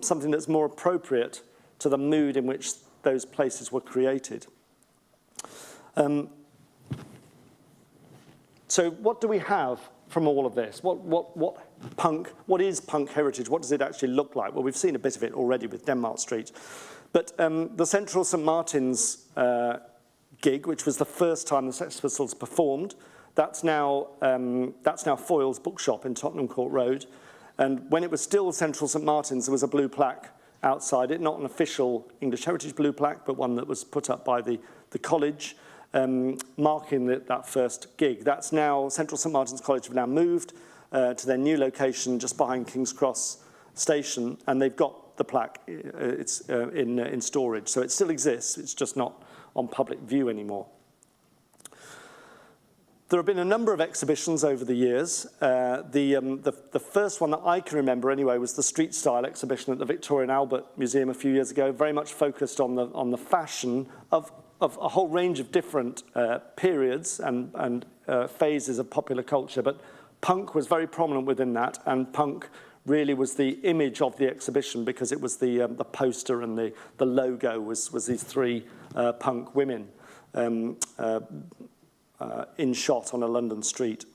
[SPEAKER 3] Something that's more appropriate to the mood in which those places were created. So what do we have from all of this? What is punk heritage? What does it actually look like? Well, we've seen a bit of it already with Denmark Street. But the Central St. Martin's gig, which was the first time the Sex Pistols performed, that's now Foyle's bookshop in Tottenham Court Road. And when it was still Central St. Martin's, there was a blue plaque outside it, not an official English Heritage blue plaque, but one that was put up by the college, marking that first gig. That's now, Central St. Martin's College have now moved to their new location just behind King's Cross Station, and they've got the plaque. It's in storage, so it still exists. It's just not on public view anymore. There have been a number of exhibitions over the years. The first one that I can remember anyway was the street style exhibition at the Victoria and Albert Museum a few years ago, very much focused on the fashion of a whole range of different periods and phases of popular culture. But punk was very prominent within that, and punk really was the image of the exhibition because it was the poster and the logo was these three punk women. In shot on a London street.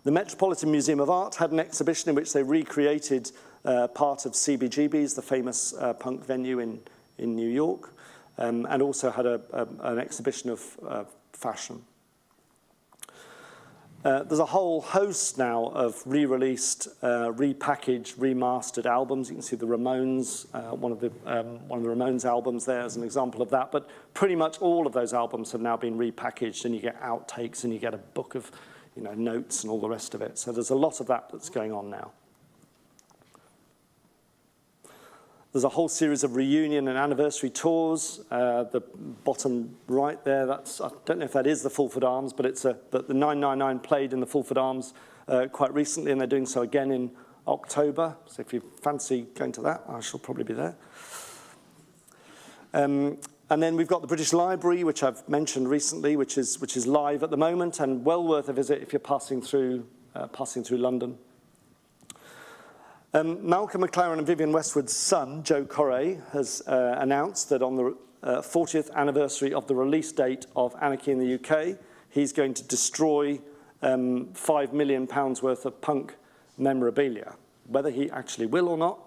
[SPEAKER 3] The Metropolitan Museum of Art had an exhibition in which they recreated part of CBGB's, the famous punk venue in New York, and also had an exhibition of fashion. There's a whole host now of re-released, repackaged, remastered albums. You can see the Ramones, one of the Ramones albums there as an example of that. But pretty much all of those albums have now been repackaged, and you get outtakes, and you get a book of, notes and all the rest of it. So there's a lot of that that's going on now. There's a whole series of reunion and anniversary tours. The bottom right there, I don't know if that is the Fulford Arms, but it's the 999 played in the Fulford Arms quite recently, and they're doing so again in October. So if you fancy going to that, I shall probably be there. And then we've got the British Library, which I've mentioned recently, which is live at the moment and well worth a visit if you're passing through London. Malcolm McLaren and Vivienne Westwood's son, Joe Corey, has announced that on the 40th anniversary of the release date of Anarchy in the UK, he's going to destroy £5 million worth of punk memorabilia. Whether he actually will or not,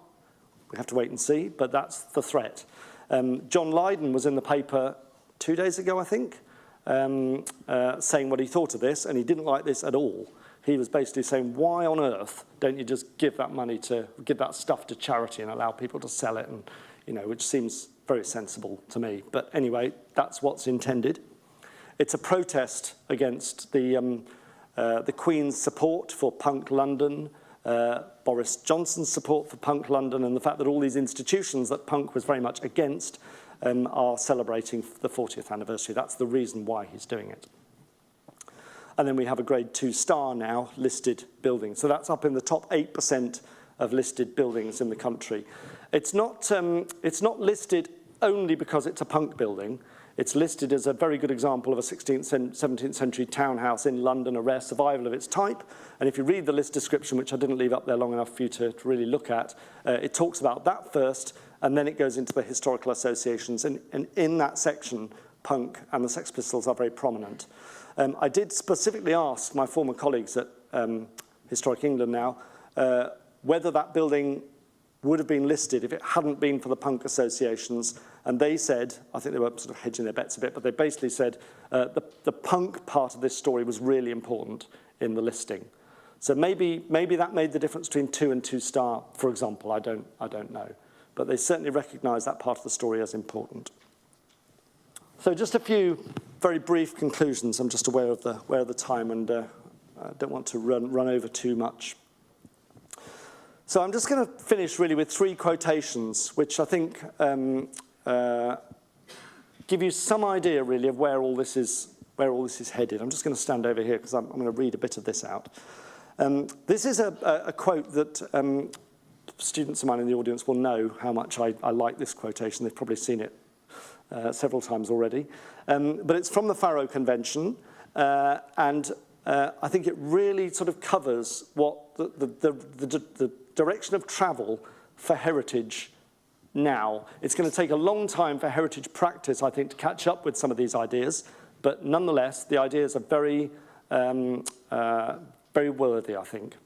[SPEAKER 3] we have to wait and see, but that's the threat. John Lydon was in the paper 2 days ago, I think, saying what he thought of this, and he didn't like this at all. He was basically saying, why on earth don't you just give that stuff to charity and allow people to sell it, and which seems very sensible to me. But anyway, that's what's intended. It's a protest against the Queen's support for Punk London, Boris Johnson's support for Punk London, and the fact that all these institutions that punk was very much against are celebrating the 40th anniversary. That's the reason why he's doing it. And then we have a grade 2 star now, listed building. So that's up in the top 8% of listed buildings in the country. It's not listed only because it's a punk building. It's listed as a very good example of a 16th, 17th century townhouse in London, a rare survival of its type. And if you read the list description, which I didn't leave up there long enough for you to really look at, it talks about that first, and then it goes into the historical associations. And in that section, punk and the Sex Pistols are very prominent. I did specifically ask my former colleagues at Historic England now whether that building would have been listed if it hadn't been for the punk associations. And they said, I think they were sort of hedging their bets a bit, but they basically said the punk part of this story was really important in the listing. So maybe that made the difference between 2 and 2 star, for example. I don't know. But they certainly recognise that part of the story as important. So just a few very brief conclusions. I'm just aware of the time, and I don't want to run over too much. So I'm just going to finish really with 3 quotations, which I think give you some idea really of where all this is headed. I'm just going to stand over here because I'm going to read a bit of this out. This is a quote that students of mine in the audience will know how much I like this quotation. They've probably seen it several times already. But it's from the Faro Convention, and I think it really sort of covers what the direction of travel for heritage now. It's going to take a long time for heritage practice, I think, to catch up with some of these ideas, but nonetheless, the ideas are very, very worthy, I think.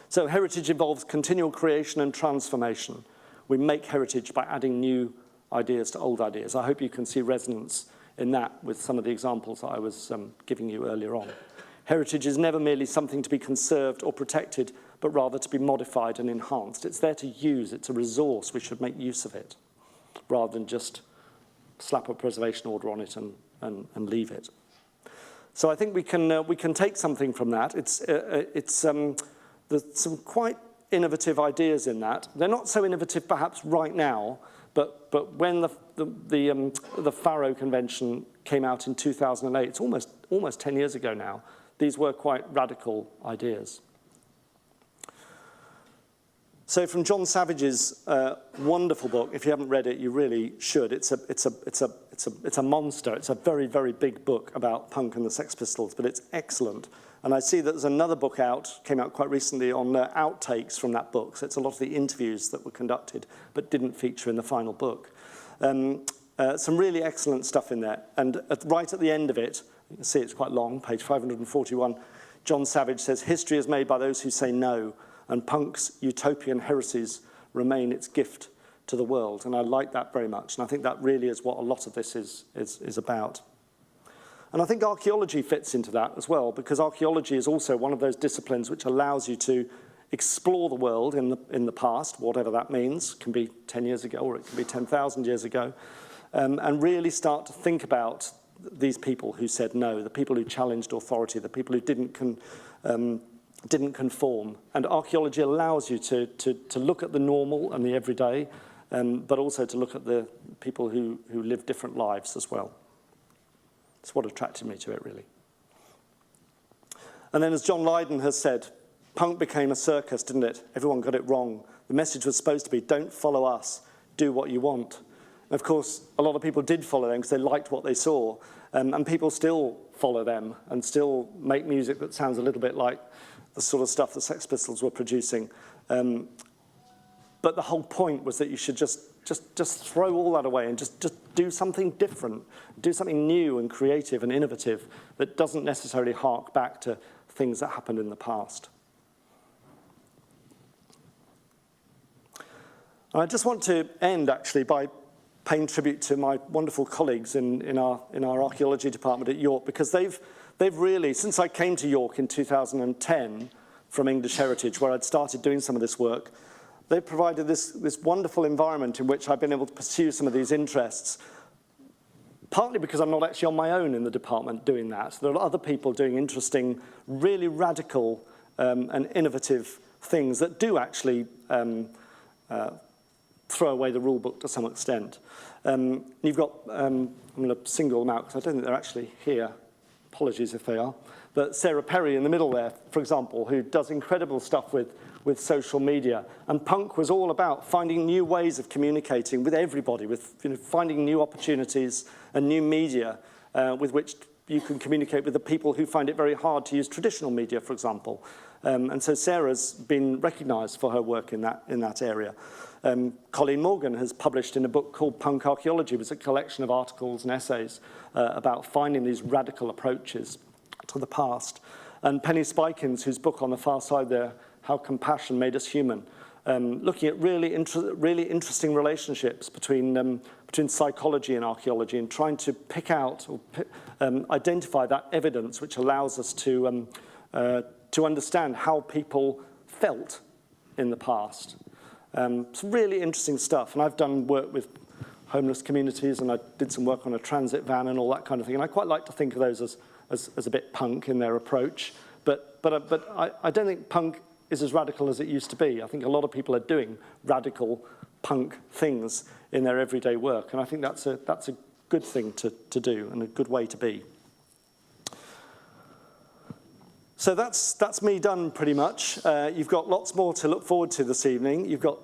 [SPEAKER 3] So heritage involves continual creation and transformation. We make heritage by adding new ideas to old ideas. I hope you can see resonance in that with some of the examples that I was giving you earlier on. Heritage is never merely something to be conserved or protected, but rather to be modified and enhanced. It's there to use. It's a resource. We should make use of it, rather than just slap a preservation order on it and leave it. So I think we can take something from that. There's some quite innovative ideas in that. They're not so innovative perhaps right now, but when the Faro Convention came out in 2008, it's almost 10 years ago now, these were quite radical ideas. So from John Savage's wonderful book, if you haven't read it, you really should. It's a monster. It's a very, very big book about punk and the Sex Pistols, but it's excellent. And I see that there's another book came out quite recently on outtakes from that book. So it's a lot of the interviews that were conducted but didn't feature in the final book. Some really excellent stuff in there. And right at the end of it, you can see it's quite long, page 541, John Savage says, "History is made by those who say no, and punk's utopian heresies remain its gift to the world." And I like that very much. And I think that really is what a lot of this is about. And I think archaeology fits into that as well, because archaeology is also one of those disciplines which allows you to explore the world in the past, whatever that means. It can be 10 years ago or it can be 10,000 years ago, and really start to think about these people who said no, the people who challenged authority, the people who didn't conform. And archaeology allows you to look at the normal and the everyday, but also to look at the people who live different lives as well. It's what attracted me to it, really. And then, as John Lydon has said, punk became a circus, didn't it? Everyone got it wrong. The message was supposed to be, don't follow us, do what you want. And of course, a lot of people did follow them because they liked what they saw, and people still follow them and still make music that sounds a little bit like the sort of stuff the Sex Pistols were producing. But the whole point was that you should just throw all that away and just do something different, do something new and creative and innovative that doesn't necessarily hark back to things that happened in the past. And I just want to end, actually, by paying tribute to my wonderful colleagues in our archaeology department at York, because they've really, since I came to York in 2010 from English Heritage, where I'd started doing some of this work, they've provided this wonderful environment in which I've been able to pursue some of these interests, partly because I'm not actually on my own in the department doing that. There are other people doing interesting, really radical and innovative things that do actually throw away the rule book to some extent. You've got, I'm going to single them out because I don't think they're actually here. Apologies if they are. But Sarah Perry in the middle there, for example, who does incredible stuff with social media. And punk was all about finding new ways of communicating with everybody, with finding new opportunities and new media with which you can communicate with the people who find it very hard to use traditional media, for example. And so Sarah's been recognised for her work in that area. Colleen Morgan has published in a book called Punk Archaeology. It was a collection of articles and essays about finding these radical approaches to the past. And Penny Spikins, whose book on the far side there, How Compassion Made Us Human, looking at really interesting relationships between psychology and archaeology and trying to pick out or identify that evidence which allows us to understand how people felt in the past. It's really interesting stuff. And I've done work with homeless communities, and I did some work on a transit van and all that kind of thing. And I quite like to think of those as a bit punk in their approach. But I don't think punk is as radical as it used to be. I think a lot of people are doing radical punk things in their everyday work. And I think that's a good thing to do and a good way to be. So that's me done pretty much. You've got lots more to look forward to this evening. You've got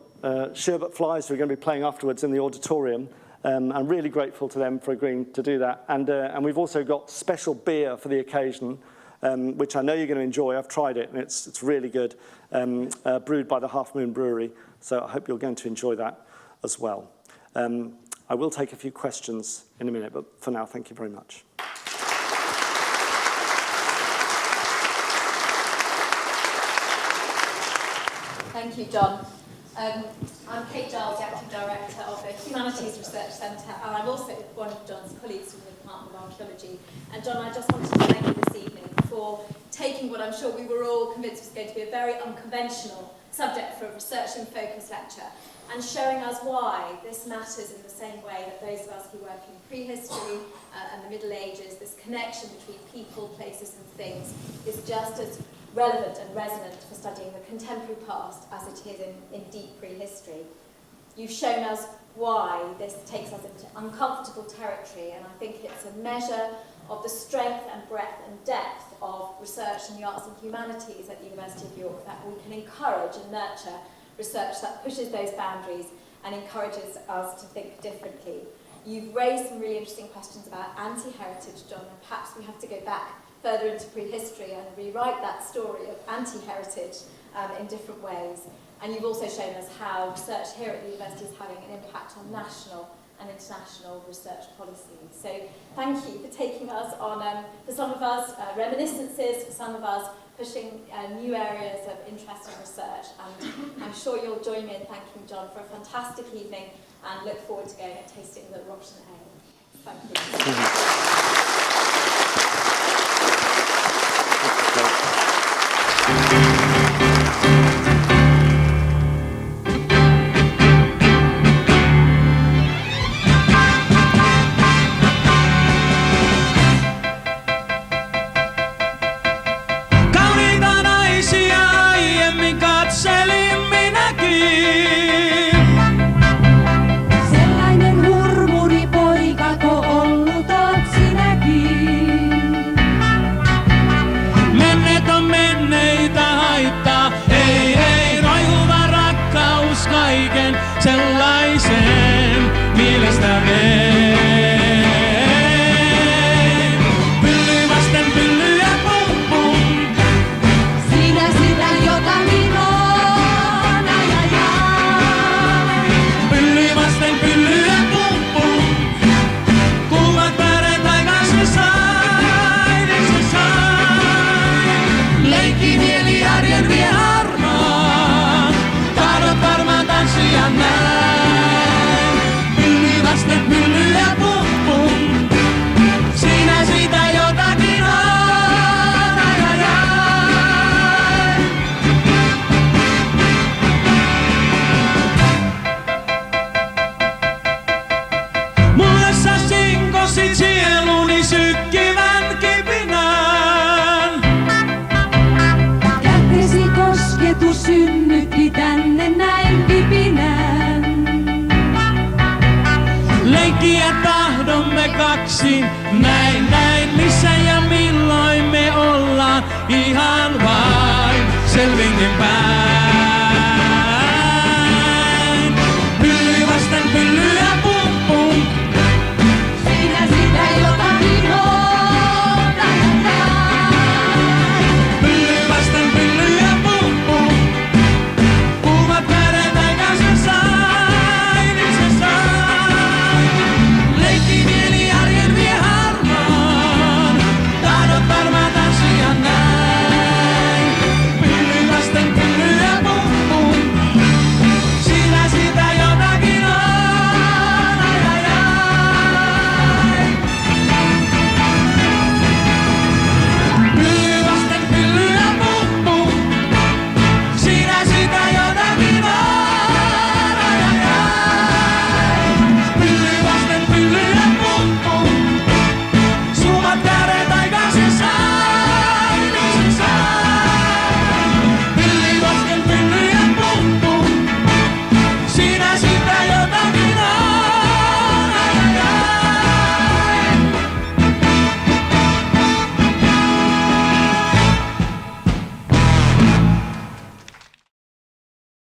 [SPEAKER 3] Sherbet Flies who are going to be playing afterwards in the auditorium. I'm really grateful to them for agreeing to do that. And we've also got special beer for the occasion, which I know you're going to enjoy. I've tried it and it's really good, brewed by the Half Moon Brewery. So I hope you're going to enjoy that as well. I will take a few questions in a minute, but for now, thank you very much.
[SPEAKER 6] Thank you, John. I'm Kate Giles, the Acting Director of the Humanities Research Centre, and I'm also one of John's colleagues from the Department of Archaeology. And John, I just wanted to thank you this evening for taking what I'm sure we were all convinced was going to be a very unconventional subject for a research and focus lecture, and showing us why this matters in the same way that those of us who work in prehistory and the Middle Ages, this connection between people, places and things, is just as relevant and resonant for studying the contemporary past as it is in deep prehistory. You've shown us why this takes us into uncomfortable territory, and I think it's a measure of the strength and breadth and depth of research in the arts and humanities at the University of York, that we can encourage and nurture research that pushes those boundaries and encourages us to think differently. You've raised some really interesting questions about anti-heritage, John, and perhaps we have to go back further into prehistory and rewrite that story of anti-heritage in different ways. And you've also shown us how research here at the university is having an impact on national and international research policy. So thank you for taking us on, for some of us, reminiscences, for some of us pushing new areas of interest and research. And I'm sure you'll join me in thanking John for a fantastic evening and look forward to going and tasting the Russian ale. Thank you.
[SPEAKER 1] Sellaisen mielestä vei. Pylly vasten pyllyä pum pum. Siinä sitä jotakin on, ai ai ai. Pylly vasten pyllyä pum pum. Kuumat päärät aikaan se sai, niin se sai. Leikki mieli arjen vie harmaan. Tahdot varmaan tanssia näin. Pyllyä pum pum. Siinä siitä jotakin on, ai ai ai. Mulle sä sinkosit sieluni sykkivän kipinän. Kätesi kosketus synnytti tänne näin kipinän. Leikkiä tahdomme kaksi, näin, missä ja milloin me ollaan, ihan vain selvingen päin.